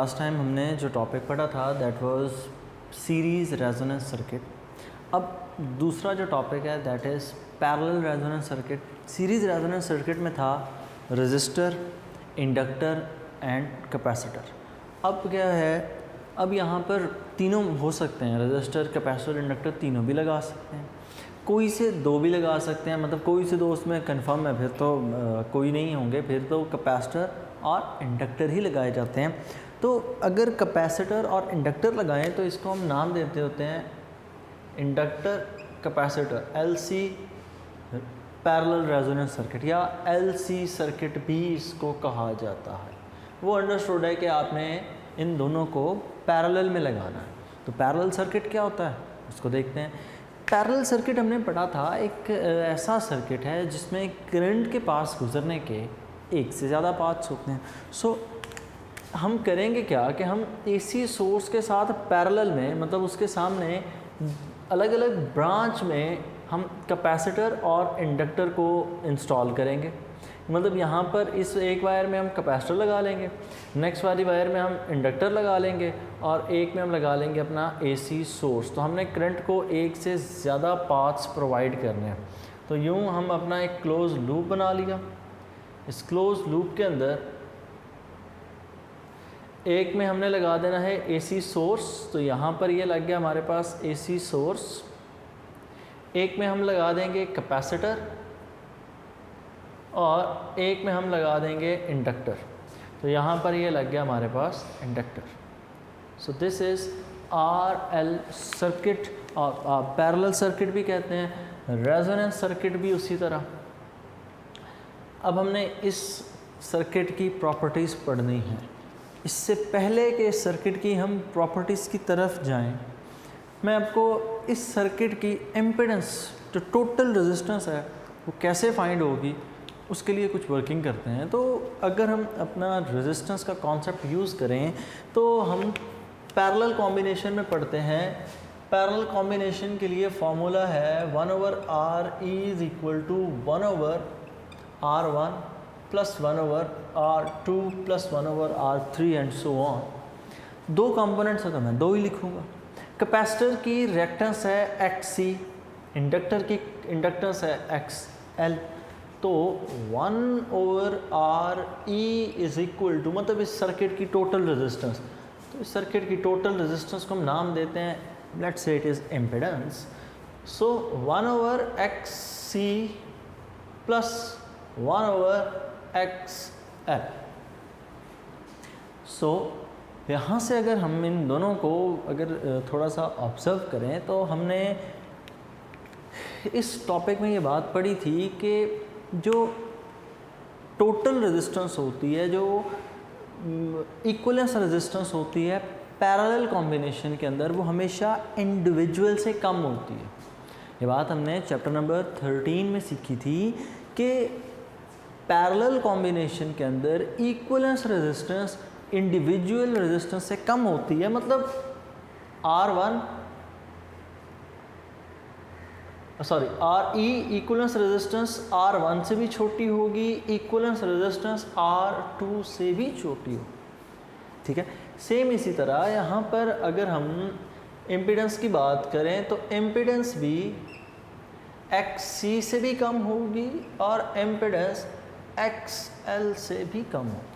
Last time हमने जो topic पढ़ा था that was series resonance circuit. अब दूसरा जो टॉपिक है that is parallel resonance circuit. Series resonance circuit में था रेजिस्टर, इंडक्टर एंड कैपेसिटर। अब क्या है, अब यहाँ पर तीनों हो सकते हैं, रेजिस्टर, कैपेसिटर, इंडक्टर तीनों भी लगा सकते हैं। कोई से दो भी लगा सकते हैं, मतलब कोई से दो उसमें कंफर्म है, फिर तो कोई नहीं होंगे, फिर तो कैपेसिटर और इंडक्टर ही लगाए जाते हैं। तो अगर कैपेसिटर और इंडक्टर लगाएं तो इसको हम नाम देते होते हैं inductor capacitor, LC parallel resonance circuit या LC सर्किट भी इसको कहा जाता है। वो अंडरस्टूड है कि आपने इन दोनों को पैरेलल में लगाना है। तो पैरेलल सर्किट क्या होता है उसको देखते हैं। पैरेलल सर्किट हमने पढ़ा था, एक ऐसा सर्किट है जिसमें करंट के पास गुजरने के एक से ज़्यादा पाथ्स होते हैं। सो हम करेंगे क्या कि हम AC सोर्स के साथ पैरेलल में, मतलब उसके सामने अलग अलग ब्रांच में हम कैपेसिटर और इंडक्टर को इंस्टॉल करेंगे। मतलब यहाँ पर इस एक वायर में हम कैपेसिटर लगा लेंगे, नेक्स्ट वाली वायर में हम इंडक्टर लगा लेंगे और एक में हम लगा लेंगे अपना AC सोर्स। तो हमने करंट को एक से ज़्यादा पाथ्स प्रोवाइड करने हैं। तो यूँ हम अपना एक क्लोज लूप बना लिया। इस क्लोज लूप के अंदर एक में हमने लगा देना है AC सोर्स, तो यहाँ पर ये लग गया हमारे पास AC सोर्स। एक में हम लगा देंगे कैपेसिटर और एक में हम लगा देंगे इंडक्टर, तो यहाँ पर ये लग गया हमारे पास inductor. So this is RL circuit, और पैरेलल सर्किट भी कहते हैं, रेजोनेंस सर्किट भी उसी तरह। अब हमने इस सर्किट की प्रॉपर्टीज़ पढ़नी है। इससे पहले कि सर्किट की हम प्रॉपर्टीज़ की तरफ जाएं, मैं आपको इस सर्किट की इम्पीडेंस, जो टोटल रेजिस्टेंस है वो कैसे फाइंड होगी उसके लिए कुछ वर्किंग करते हैं। तो अगर हम अपना रेजिस्टेंस का कॉन्सेप्ट यूज़ करें तो हम पैरेलल कॉम्बिनेशन में पढ़ते हैं। पैरेलल कॉम्बिनेशन के लिए फॉर्मूला है 1/RE is equal to 1/R1 plus 1/R2 plus 1/R3 and so on. दो कंपोनेंट्स है तो मैं दो ही लिखूँगा। कैपेसिटर की रिएक्टेंस है XC, इंडक्टर की इंडक्टेंस है XL। तो 1/RE इज़ इक्वल टू, मतलब इस सर्किट की टोटल रेजिस्टेंस, तो इस सर्किट की टोटल रेजिस्टेंस को हम नाम देते हैं, let's say it is impedance. So 1/XC plus 1/XL। सो यहाँ से अगर हम इन दोनों को अगर थोड़ा सा ऑब्जर्व करें तो हमने इस टॉपिक में ये बात पढ़ी थी कि जो टोटल रेजिस्टेंस होती है, जो इक्विवेलेंस रेजिस्टेंस होती है पैरेलल कॉम्बिनेशन के अंदर, वो हमेशा इंडिविजुअल से कम होती है। ये बात हमने चैप्टर नंबर 13 में सीखी थी कि पैरेलल कॉम्बिनेशन के अंदर इक्विवेलेंस रेजिस्टेंस इंडिविजुअल रेजिस्टेंस से कम होती है। मतलब RE इक्विवेलेंस रेजिस्टेंस R1 से भी छोटी होगी, इक्विवेलेंस रेजिस्टेंस R2 से भी छोटी हो। ठीक है, सेम इसी तरह यहाँ पर अगर हम इम्पीडेंस की बात करें तो इम्पीडेंस भी XC से भी कम होगी और इम्पीडेंस XL से भी कम होगी।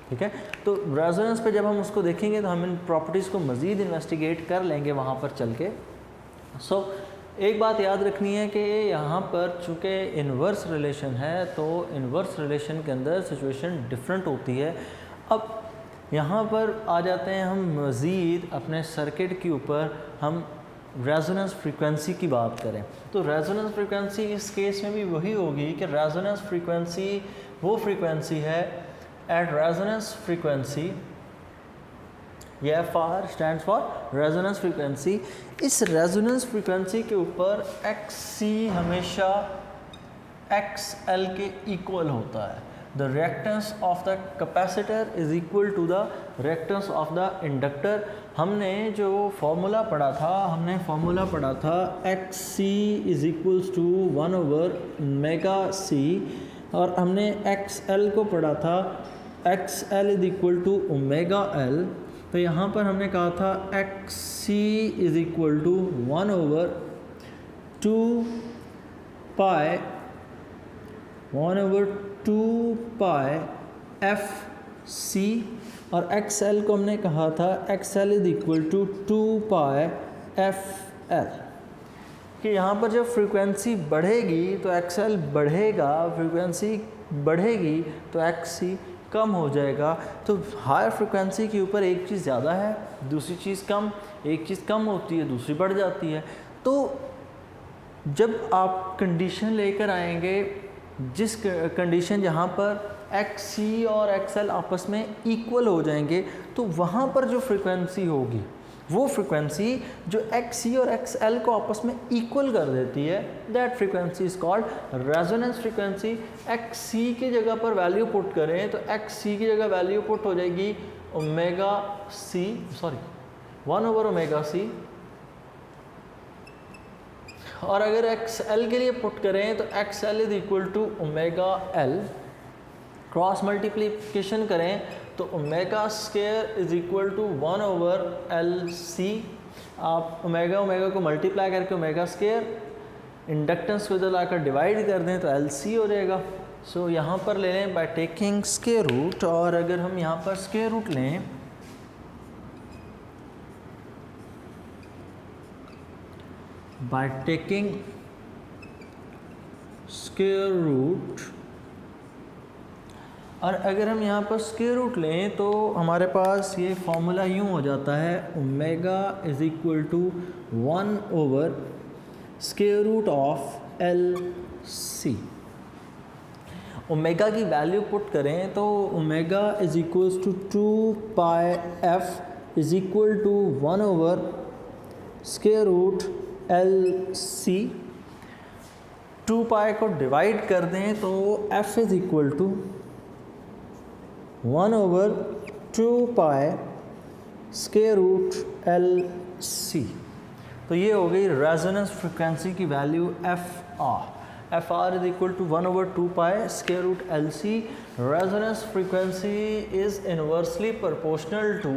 ठीक है, तो रेजोनेंस पे जब हम उसको देखेंगे तो हम इन प्रॉपर्टीज़ को मज़ीद इन्वेस्टिगेट कर लेंगे वहाँ पर चल के। सो एक बात याद रखनी है कि यहाँ पर चूँकि इन्वर्स रिलेशन है तो इन्वर्स रिलेशन के अंदर सिचुएशन डिफरेंट होती है। अब यहाँ पर आ जाते हैं हम मज़ीद अपने सर्किट के ऊपर, हम रेजोनेंस फ्रीक्वेंसी की बात करें तो रेजोनेंस फ्रीक्वेंसी इस केस में भी वही होगी कि रेजोनेंस फ्रीक्वेंसी वो फ्रीक्वेंसी है एट रेजोनेंस फ्रीक्वेंसी, ये FR stands for resonance frequency. इस रेजोनेंस फ्रीक्वेंसी के ऊपर XC हमेशा XL के इक्वल होता है। The reactance of the capacitor is equal to the reactance of the inductor. हमने जो फॉर्मूला पढ़ा था XC is equals to 1/ωc और हमने XL को पढ़ा था X L is equal to omega L, तो यहाँ पर हमने कहा था X C is equal to 1/2 pi 1/2 F C, और एक्स एल को हमने कहा था X L is equal to 2 pi F L, कि यहाँ पर जब फ्रीक्वेंसी बढ़ेगी तो एक्स एल बढ़ेगा, फ्रीक्वेंसी बढ़ेगी तो एक्स सी कम हो जाएगा। तो हायर फ्रीक्वेंसी के ऊपर एक चीज़ ज़्यादा है, दूसरी चीज़ कम, एक चीज़ कम होती है दूसरी बढ़ जाती है। तो जब आप कंडीशन लेकर आएंगे, जिस कंडीशन जहाँ पर एक्स सी और एक्स एल आपस में इक्वल हो जाएंगे, तो वहाँ पर जो फ्रीक्वेंसी होगी वो फ्रीक्वेंसी जो एक्स सी और एक्स एल को आपस में इक्वल कर देती है, that frequency is called resonance frequency. X C की जगह पर वैल्यू पुट करें तो एक्स सी की जगह वैल्यू पुट हो जाएगी ओमेगा सी, सॉरी 1/ओमेगा सी, और अगर एक्स एल के लिए पुट करें तो X L is equal to omega L, cross multiplication करें तो omega square is equal to 1/एल सी। आप ओमेगा ओमेगा को मल्टीप्लाई करके ओमेगा स्क्वायर इंडक्टेंस को इधर लाकर डिवाइड कर दें तो एल सी हो जाएगा। सो यहाँ पर ले लें बाय टेकिंग स्क्वायर रूट, और अगर हम यहाँ पर स्क्वायर रूट लें बाय टेकिंग स्क्वायर रूट, और अगर हम यहाँ पर स्क्वायर रूट लें तो हमारे पास ये फॉर्मूला यूँ हो जाता है ओमेगा इज इक्वल टू 1/स्क्वायर ऑफ एल सी। ओमेगा की वैल्यू पुट करें तो omega is equal to 2 pi F is equal to 1/स्क्वायर एल सी। 2 पाई को डिवाइड कर दें तो F is equal to 1/2 pi square root L C. तो ये हो गई रेजोनेंस फ्रिक्वेंसी की value F R. F R is equal to 1/2 pi square root L C. Resonance frequency is inversely proportional to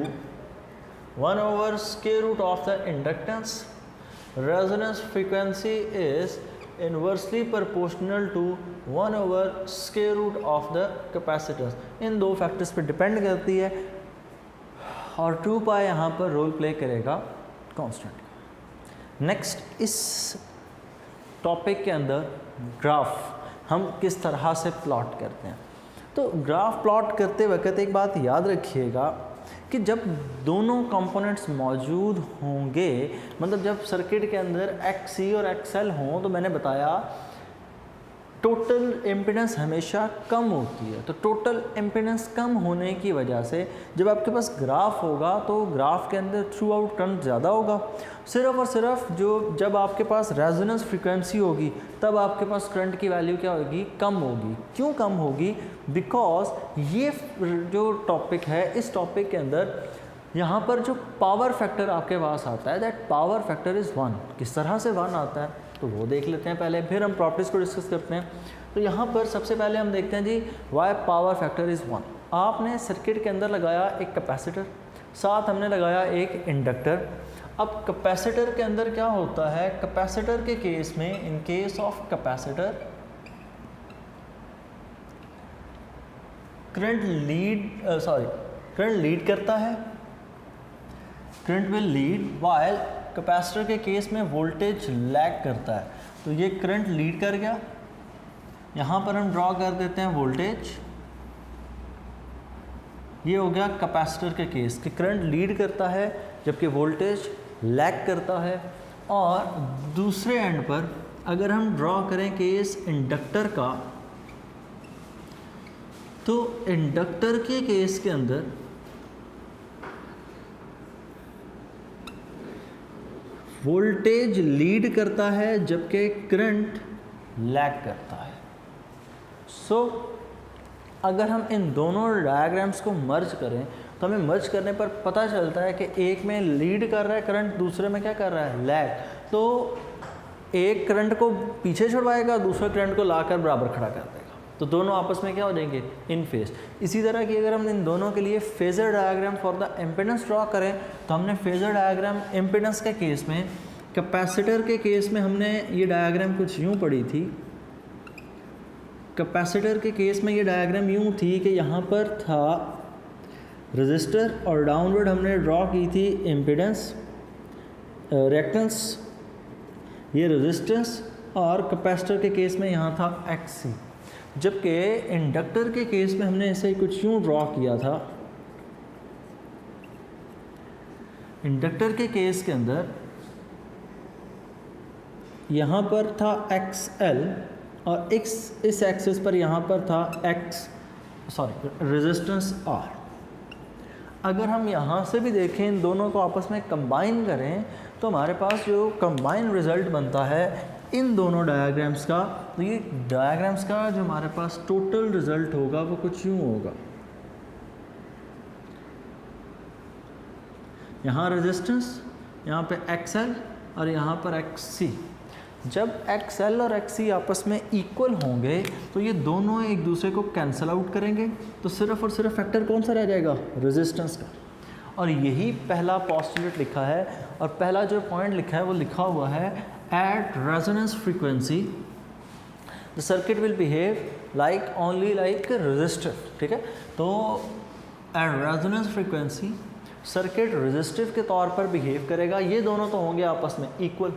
1/स्क्वायर root of the inductance. Resonance frequency is inversely proportional to 1/square root of the capacitance। इन दो factors पे depend करती है, और 2 पाई यहाँ पर role play करेगा constant. Next, इस टॉपिक के अंदर ग्राफ हम किस तरह से प्लॉट करते हैं। तो ग्राफ प्लॉट करते वक्त एक बात याद रखिएगा कि जब दोनों कंपोनेंट्स मौजूद होंगे, मतलब जब सर्किट के अंदर एक्स सी और एक्स एल हों, तो मैंने बताया टोटल इम्पीडेंस हमेशा कम होती है। तो टोटल इम्पीडेंस कम होने की वजह से जब आपके पास ग्राफ होगा तो ग्राफ के अंदर थ्रू आउट करंट ज़्यादा होगा। सिर्फ और सिर्फ जब आपके पास रेजोनेंस फ्रीक्वेंसी होगी तब आपके पास करंट की वैल्यू क्या होगी, कम होगी। क्यों कम होगी? बिकॉज ये जो टॉपिक है, इस टॉपिक के अंदर यहाँ पर जो पावर फैक्टर आपके पास आता है, दैट पावर फैक्टर इज़ 1। किस तरह से 1 आता है तो वो देख लेते हैं पहले, फिर हम प्रॉपर्टीज़ को डिस्कस करते हैं। तो यहाँ पर सबसे पहले हम देखते हैं जी वाई पावर फैक्टर इज़ 1। आपने सर्किट के अंदर लगाया एक कैपेसिटर, साथ हमने लगाया एक इंडक्टर। अब कैपेसिटर के अंदर क्या होता है, कैपेसिटर के केस में, in case of capacitor, current lead करता है, current will lead, while capacitor के केस में वोल्टेज लैग करता है। तो ये करंट लीड कर गया, यहाँ पर हम ड्रॉ कर देते हैं वोल्टेज। ये हो गया कैपेसिटर के केस कि करंट लीड करता है जबकि वोल्टेज लैग करता है। और दूसरे एंड पर अगर हम ड्रॉ करें केस इंडक्टर का, तो इंडक्टर के केस के अंदर वोल्टेज लीड करता है जबकि करंट लैग करता है। सो अगर हम इन दोनों डायग्राम्स को मर्ज करें तो हमें मर्ज करने पर पता चलता है कि एक में लीड कर रहा है करंट, दूसरे में क्या कर रहा है, लैग। तो एक करंट को पीछे छुड़वाएगा, दूसरे करंट को लाकर बराबर खड़ा कर देगा। तो दोनों आपस में क्या हो जाएंगे, इन फेज। इसी तरह की अगर हम इन दोनों के लिए phasor diagram for the impedance draw करें तो हमने फेजर डायग्राम इम्पीडेंस के केस में, कैपेसिटर के केस में हमने ये डायग्राम कुछ यूँ पढ़ी थी। कैपेसिटर के केस में ये डायग्राम यूँ थी कि यहाँ पर था रजिस्टर और डाउनवर्ड हमने ड्रॉ की थी इम्पीडेंस, रिएक्टेंस, ये रेजिस्टेंस, और कैपेसिटर के केस में यहाँ था XC। जबकि इंडक्टर के केस में हमने ऐसे कुछ यूँ ड्रॉ किया था। इंडक्टर के केस के अंदर यहाँ पर था XL और इस एक्सिस पर यहाँ पर था रेजिस्टेंस R। अगर हम यहाँ से भी देखें, इन दोनों को आपस में कंबाइन करें तो हमारे पास जो कंबाइन रिजल्ट बनता है इन दोनों डायग्राम्स का, तो ये डायग्राम्स का जो हमारे पास टोटल रिजल्ट होगा वो कुछ यूँ होगा। यहाँ रेजिस्टेंस, यहाँ पे XL और यहाँ पर XC। जब XL और XC आपस में इक्वल होंगे तो ये दोनों एक दूसरे को कैंसिल आउट करेंगे, तो सिर्फ और सिर्फ फैक्टर कौन सा रह जाएगा, रेजिस्टेंस का। और यही पहला पोस्टुलेट लिखा है, और पहला जो पॉइंट लिखा है वो लिखा हुआ है at resonance frequency the circuit will behave like only like resistive. ठीक है, तो eight resonance frequency circuit resistive के तौर पर बिहेव करेगा। ये दोनों तो होंगे आपस में इक्वल,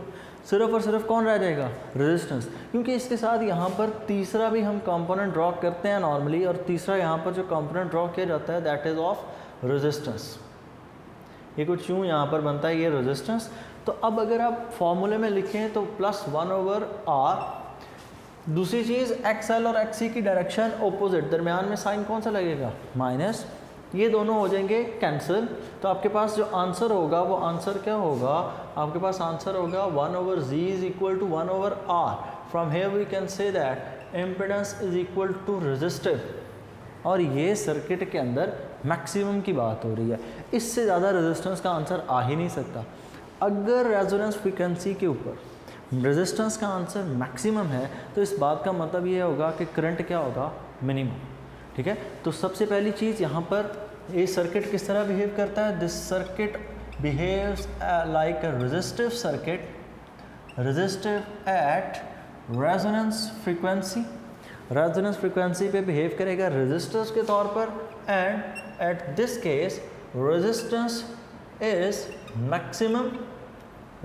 सिर्फ और सिर्फ कौन रह जाएगा, रेजिस्टेंस। क्योंकि इसके साथ यहाँ पर तीसरा भी हम कंपोनेंट ड्रॉ करते हैं नॉर्मली, और तीसरा यहाँ पर जो कंपोनेंट ड्रॉ किया जाता है दैट इज़ ऑफ रेजिस्टेंस। ये कुछ यूँ यहाँ पर बनता है, ये रेजिस्टेंस। तो अब अगर आप फॉर्मूले में लिखें तो +1/R। दूसरी चीज़ XL और XC की डायरेक्शन ओपोजिट, दरमियान में साइन कौन सा लगेगा, माइनस। ये दोनों हो जाएंगे कैंसिल, तो आपके पास जो आंसर होगा वो आंसर क्या होगा, आपके पास आंसर होगा 1/Z is equal to 1/R। From here we can say that impedance is equal to resistive. और ये सर्किट के अंदर मैक्सिमम की बात हो रही है, इससे ज़्यादा रेजिस्टेंस का आंसर आ ही नहीं सकता। अगर रेजोनेंस फ्रीक्वेंसी के ऊपर रेजिस्टेंस का आंसर मैक्सिमम है तो इस बात का मतलब ये होगा कि करंट क्या होगा, मिनिमम। ठीक है, तो सबसे पहली चीज़ यहाँ पर ये सर्किट किस तरह बिहेव करता है, this circuit behaves like a resistive circuit, resistive eight resonance frequency. Resonance frequency पे बिहेव करेगा रेजिस्टेंस के तौर पर, and at this case resistance is maximum,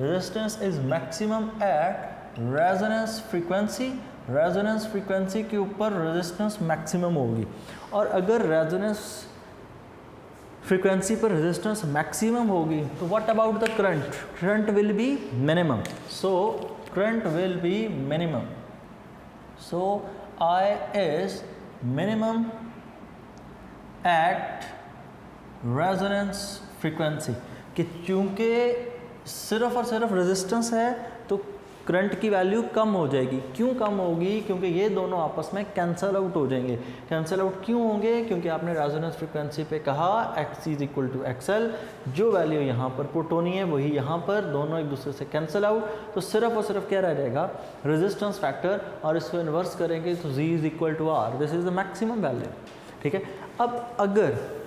resistance is maximum eight resonance frequency. Resonance frequency के ऊपर resistance maximum होगी। और अगर रेजोनेंस फ्रीक्वेंसी पर रेजिस्टेंस मैक्सिमम होगी तो what about the current, current will be minimum. So current will be minimum, so I is minimum at resonance frequency। कि चूँकि सिर्फ और सिर्फ रेजिस्टेंस है तो करंट की वैल्यू कम हो जाएगी। क्यों कम होगी, क्योंकि ये दोनों आपस में कैंसल आउट हो जाएंगे। कैंसल आउट क्यों होंगे, क्योंकि आपने रेजोनेंस फ्रीक्वेंसी पे कहा XC is equal to XL, जो वैल्यू यहाँ पर पुट होनी है वही यहाँ पर, दोनों एक दूसरे से कैंसल आउट, तो सिर्फ और सिर्फ क्या रह जाएगा, रेजिस्टेंस फैक्टर, और इसको इन्वर्स करेंगे तो Z is equal to R, this is the maximum value. ठीक है, अब अगर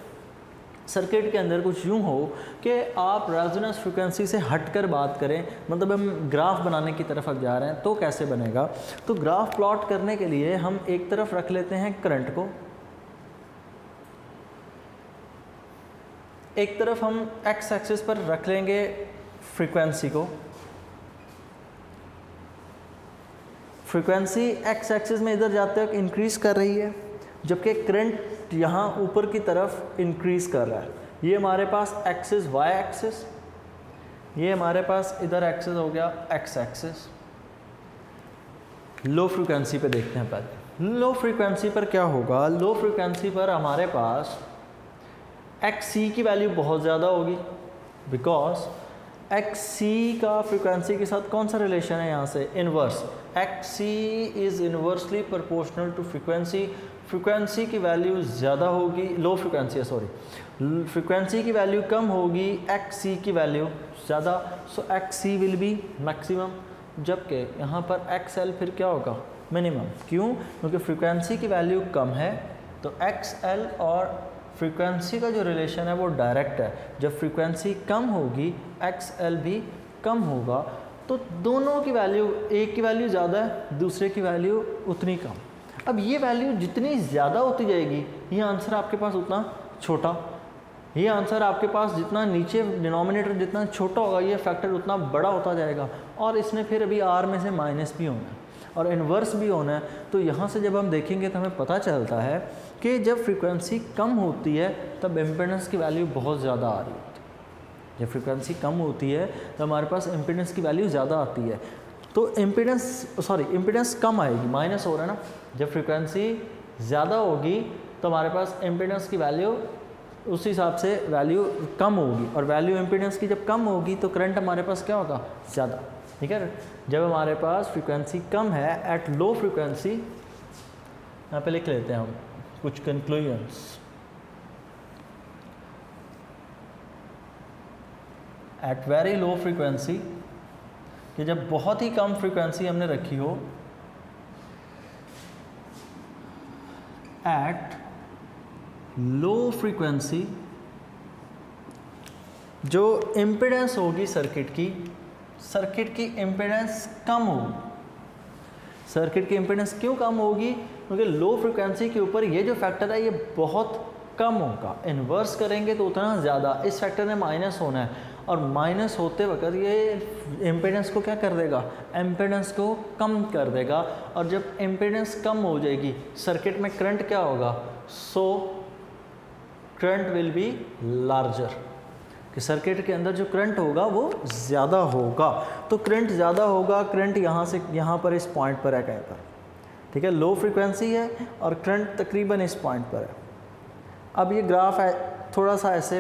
सर्किट के अंदर कुछ यूँ हो कि आप रेजोनेंस फ्रीक्वेंसी से हटकर बात करें, मतलब हम ग्राफ बनाने की तरफ अब जा रहे हैं, तो कैसे बनेगा, तो ग्राफ प्लॉट करने के लिए हम एक तरफ रख लेते हैं करंट को, एक तरफ हम एक्स एक्सिस पर रख लेंगे फ्रीक्वेंसी को। फ्रीक्वेंसी एक्स एक्सिस में इधर जाते वक्त इंक्रीज़ कर रही है, जबकि करंट यहाँ ऊपर की तरफ इंक्रीज़ कर रहा है। ये हमारे पास एक्सिस वाई एक्सिस, ये हमारे पास इधर एक्सिस हो गया एक्स एक्सिस। लो फ्रीक्वेंसी पे देखते हैं पहले। लो फ्रीक्वेंसी पर क्या होगा, लो फ्रीक्वेंसी पर हमारे पास एक्स सी की वैल्यू बहुत ज़्यादा होगी, बिकॉज एक्स सी का फ्रीक्वेंसी के साथ कौन सा रिलेशन है यहाँ से, inverse. X C is inversely proportional to frequency. Frequency की वैल्यू ज़्यादा होगी, लो फ्रीक्वेंसी है सॉरी, फ्रीक्वेंसी की वैल्यू कम होगी, एक्स सी की वैल्यू ज़्यादा, so X C will be maximum. जबकि यहाँ पर एक्स एल फिर क्या होगा, मिनिमम। क्यों? क्योंकि फ्रीक्वेंसी की वैल्यू कम है, तो XL और फ्रीक्वेंसी का जो रिलेशन है वो डायरेक्ट है। जब फ्रीक्वेंसी कम होगी XL भी कम होगा, तो दोनों की वैल्यू, एक की वैल्यू ज़्यादा है, दूसरे की वैल्यू उतनी कम। अब ये वैल्यू जितनी ज़्यादा होती जाएगी, ये आंसर आपके पास उतना छोटा, ये आंसर आपके पास जितना नीचे डिनोमिनेटर जितना छोटा होगा, ये फैक्टर उतना बड़ा होता जाएगा। और इसने फिर अभी R में से माइनस भी होना है और इन्वर्स भी होना है। तो यहाँ से जब हम देखेंगे तो हमें पता चलता है कि जब फ्रीक्वेंसी कम होती है तब इम्पीडेंस की वैल्यू बहुत ज़्यादा आ रही होती है। जब फ्रीक्वेंसी कम होती है तो हमारे पास इम्पीडेंस की वैल्यू ज़्यादा आती है। तो इम्पीडेंस कम आएगी, माइनस हो रहा है ना। जब फ्रीक्वेंसी ज़्यादा होगी तो हमारे पास इम्पीडेंस की वैल्यू उस हिसाब से वैल्यू कम होगी, और वैल्यू इम्पीडेंस की जब कम होगी तो करंट हमारे पास क्या होगा? ज़्यादा। ठीक है, जब हमारे पास फ्रीक्वेंसी कम है एट लो फ्रीक्वेंसी, यहाँ पे लिख लेते हैं हम कुछ conclusions. At very low frequency, कि जब बहुत ही कम फ्रीक्वेंसी हमने रखी हो, एट लो फ्रीक्वेंसी जो इम्पीडेंस होगी सर्किट की इम्पीडेंस कम होगी। सर्किट की इम्पीडेंस क्यों कम होगी? क्योंकि लो फ्रीक्वेंसी के ऊपर ये जो फैक्टर है ये बहुत कम होगा। इन्वर्स करेंगे तो उतना ज़्यादा, इस फैक्टर ने माइनस होना है, और माइनस होते वक्त ये इम्पीडेंस को क्या कर देगा? इम्पीडेंस को कम कर देगा। और जब इम्पीडेंस कम हो जाएगी सर्किट में करंट क्या होगा? So current will be larger, कि सर्किट के अंदर जो करंट होगा वो ज़्यादा होगा। तो करंट ज़्यादा होगा, करंट यहाँ से यहाँ पर इस पॉइंट पर है कहीं पर। ठीक है, लो फ्रीक्वेंसी है और करंट तकरीबन इस पॉइंट पर है। अब ये ग्राफ है थोड़ा सा ऐसे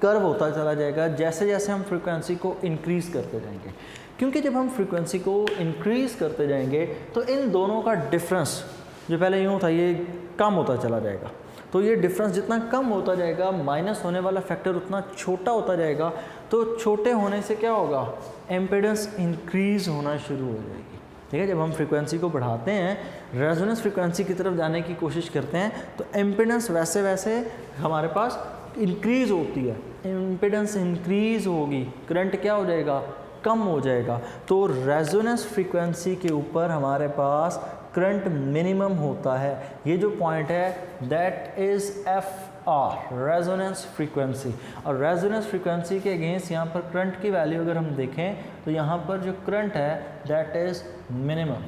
कर्व होता चला जाएगा जैसे जैसे हम फ्रीक्वेंसी को इंक्रीज़ करते जाएंगे, क्योंकि जब हम फ्रीक्वेंसी को इंक्रीज़ करते जाएंगे तो इन दोनों का डिफरेंस जो पहले यूँ था ये कम होता चला जाएगा। तो ये डिफरेंस जितना कम होता जाएगा, माइनस होने वाला फैक्टर उतना छोटा होता जाएगा। तो छोटे होने से क्या होगा? इम्पीडेंस इंक्रीज़ होना शुरू हो जाएगी। ठीक है, जब हम फ्रीक्वेंसी को बढ़ाते हैं, रेजोनेंस फ्रीक्वेंसी की तरफ जाने की कोशिश करते हैं, तो इम्पीडेंस वैसे वैसे हमारे पास इंक्रीज़ होती है। इम्पीडेंस इंक्रीज़ होगी, करंट क्या हो जाएगा? कम हो जाएगा। तो रेजोनेंस फ्रीक्वेंसी के ऊपर हमारे पास करंट मिनिमम होता है। ये जो पॉइंट है that is FR, resonance frequency. और रेजोनेंस फ्रीक्वेंसी के अगेंस्ट यहाँ पर करंट की वैल्यू अगर हम देखें तो यहाँ पर जो करंट है दैट इज़ मिनिमम।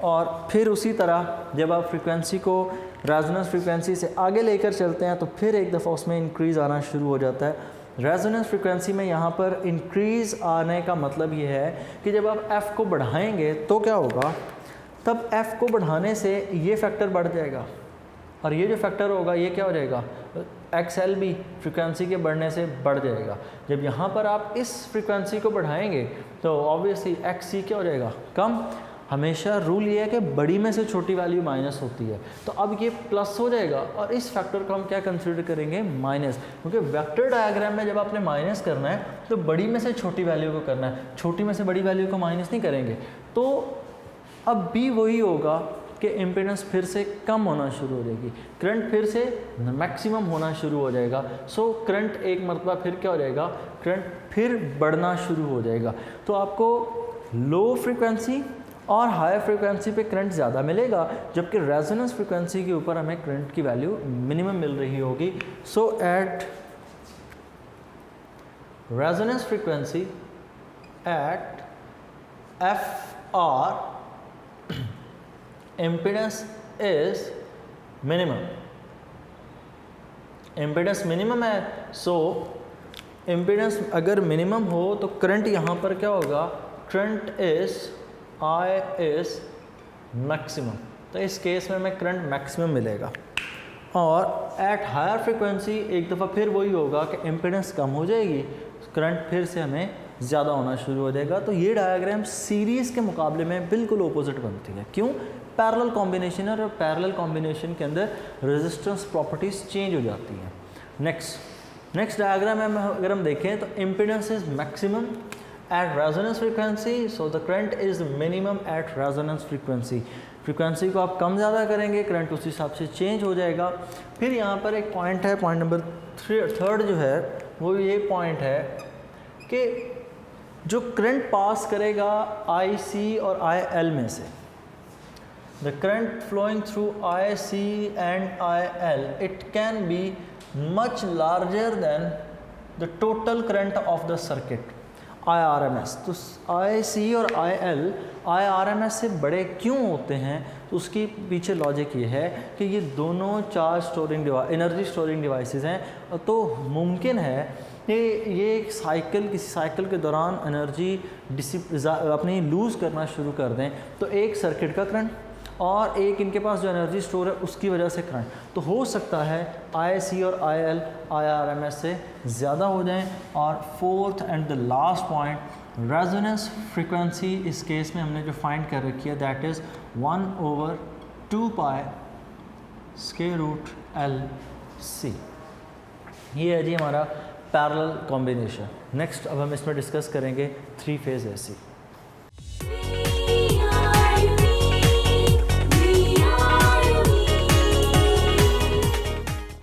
और फिर उसी तरह जब आप फ्रीक्वेंसी को रेजोनेंस फ्रीक्वेंसी से आगे लेकर चलते हैं तो फिर एक दफ़ा उसमें इंक्रीज़ आना शुरू हो जाता है। रेजोनेंस फ्रीक्वेंसी में यहाँ पर इंक्रीज़ आने का मतलब ये है कि जब आप F को बढ़ाएंगे तो क्या होगा? तब F को बढ़ाने से ये फैक्टर बढ़ जाएगा, और ये जो फैक्टर होगा ये क्या हो जाएगा? XL भी फ्रीक्वेंसी के बढ़ने से बढ़ जाएगा। जब यहाँ पर आप इस फ्रीक्वेंसी को बढ़ाएंगे तो ऑब्वियसली XC क्या हो जाएगा? कम। हमेशा रूल ये है कि बड़ी में से छोटी वैल्यू माइनस होती है, तो अब ये प्लस हो जाएगा और इस फैक्टर को हम क्या कंसीडर करेंगे? माइनस। क्योंकि वेक्टर डायग्राम में जब आपने माइनस करना है तो बड़ी में से छोटी वैल्यू को करना है, छोटी में से बड़ी वैल्यू को माइनस नहीं करेंगे। तो अब भी वही होगा कि इम्पीडेंस फिर से कम होना शुरू हो जाएगी, करंट फिर से मैक्सिमम होना शुरू हो जाएगा। सो करंट एक मरतबा फिर क्या हो जाएगा? करंट फिर बढ़ना शुरू हो जाएगा। तो आपको लो फ्रीक्वेंसी और हाई फ्रीक्वेंसी पे करंट ज़्यादा मिलेगा, जबकि रेजोनेंस फ्रीक्वेंसी के ऊपर हमें करंट की वैल्यू मिनिमम मिल रही होगी। So at resonance frequency at FR impedance is minimum, impedance minimum है। सो impedance अगर minimum हो तो करंट यहाँ पर क्या होगा? Current is maximum। तो इस केस में हमें करंट मैक्सिमम मिलेगा। और एट हायर फ्रीक्वेंसी एक दफ़ा फिर वही होगा कि इम्पीडेंस कम हो जाएगी, करंट फिर से हमें ज़्यादा होना शुरू हो जाएगा। तो ये डायग्राम सीरीज़ के मुकाबले में बिल्कुल अपोजिट बनती है। क्यों? पैरेलल कॉम्बिनेशन है और पैरेलल कॉम्बिनेशन के अंदर रेजिस्टेंस प्रॉपर्टीज़ चेंज हो जाती हैं। नेक्स्ट डायग्राम में अगर हम देखें तो impedance is maximum at resonance frequency, so the current is minimum at resonance frequency. Frequency को आप कम ज़्यादा करेंगे, करंट उस हिसाब से चेंज हो जाएगा। फिर यहाँ पर एक पॉइंट है, पॉइंट नंबर थर्ड जो है वो ये पॉइंट है कि जो करंट पास करेगा IC और IL में से, the current flowing through IC and IL, it can be much larger than the total current of the circuit, IRMS। तो IC और IL IRMS से बड़े क्यों होते हैं, तो उसकी पीछे लॉजिक ये है कि ये दोनों charge storing energy storing devices हैं। तो मुमकिन है कि ये एक साइकिल, किसी साइकिल के दौरान एनर्जी अपनी लूज़ करना शुरू कर दें, तो एक सर्किट का करंट और एक इनके पास जो एनर्जी स्टोर है उसकी वजह से करंट, तो हो सकता है IC और IL IRMS से ज़्यादा हो जाएं। और fourth and the last point, resonance frequency इस केस में हमने जो फाइंड कर रखी है दैट इज़ 1/2 पाई √LC। ये है जी हमारा पैरेलल कॉम्बिनेशन। नेक्स्ट अब हम इसमें डिस्कस करेंगे 3 फेज़ AC।